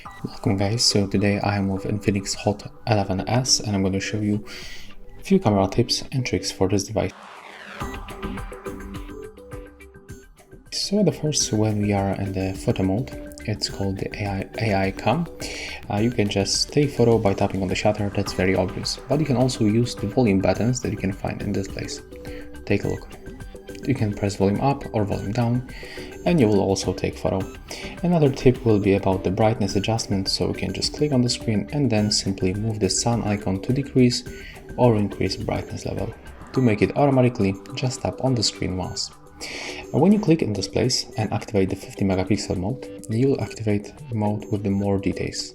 Welcome guys, so today I am with INFINIX Hot 11S and I'm going to show you a few camera tips and tricks for this device. So the first, when we are in the photo mode, it's called the AI cam. You can just take photo by tapping on the shutter, that's very obvious, but you can also use the volume buttons that you can find in this place. Take a look. You can press volume up or volume down and you will also take photo. Another tip will be about the brightness adjustment, so you can just click on the screen and then simply move the sun icon to decrease or increase brightness level. To make it automatically, just tap on the screen once. And when you click in this place and activate the 50 megapixel mode, you'll activate mode with the more details.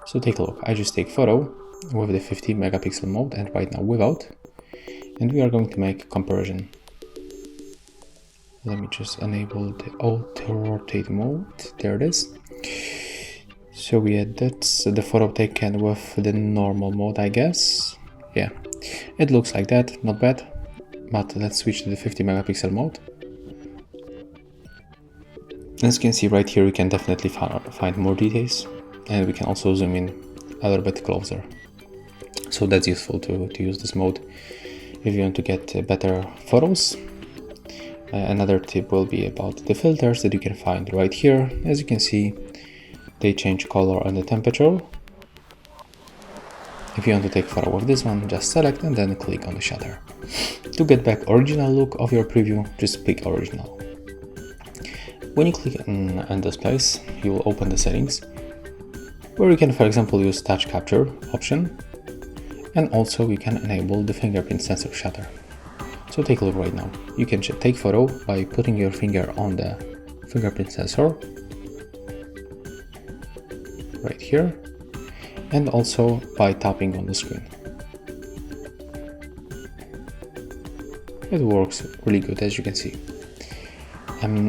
So take a look, I just take photo with the 50 megapixel mode and right now without, and we are going to make a comparison. Let me just enable the auto rotate mode. There it is. So yeah, that's the photo taken with the normal mode, I guess. Yeah, it looks like that, not bad. But let's switch to the 50 megapixel mode. As you can see right here, we can definitely find more details, and we can also zoom in a little bit closer. So that's useful to use this mode if you want to get better photos. Another tip will be about the filters that you can find right here. As you can see, they change color and the temperature. If you want to take photo with this one, just select and then click on the shutter. To get back original look of your preview, just pick original. When you click in this place, you will open the settings, where you can, for example, use touch capture option, and also you can enable the fingerprint sensor shutter. So take a look right now. You can take photo by putting your finger on the fingerprint sensor right here, and also by tapping on the screen. It works really good, as you can see.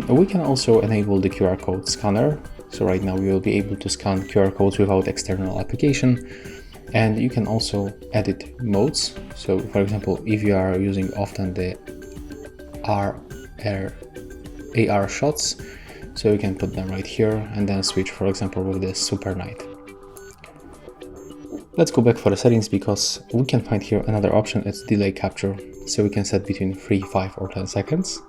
We can also enable the QR code scanner. So right now we will be able to scan QR codes without external application. And you can also edit modes. So for example, if you are using often the AR shots, so you can put them right here and then switch, for example, with the super night. Let's go back for the settings, because we can find here another option, it's delay capture. So we can set between 3, 5 or 10 seconds.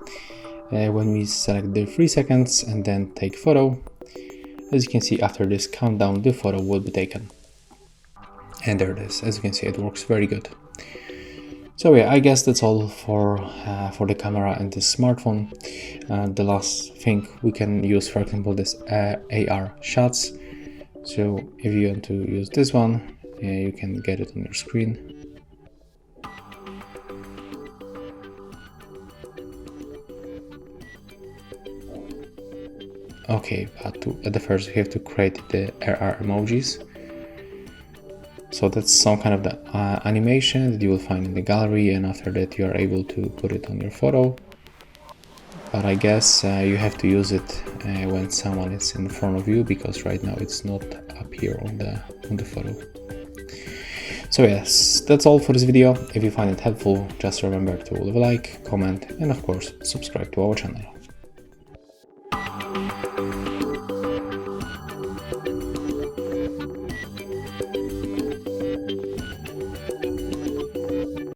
When we select the 3 seconds and then take photo, as you can see, after this countdown, the photo will be taken. And there it is. As you can see, it works very good. So yeah, I guess that's all for the camera and this smartphone. The last thing we can use, for example, this AR shots. So if you want to use this one, you can get it on your screen. Okay, but at the first you have to create the AR emojis. So that's some kind of the animation that you will find in the gallery, and after that you are able to put it on your photo. But I guess you have to use it when someone is in front of you, because right now it's not up here on the photo. So yes, that's all for this video. If you find it helpful, just remember to leave a like, comment, and of course subscribe to our channel.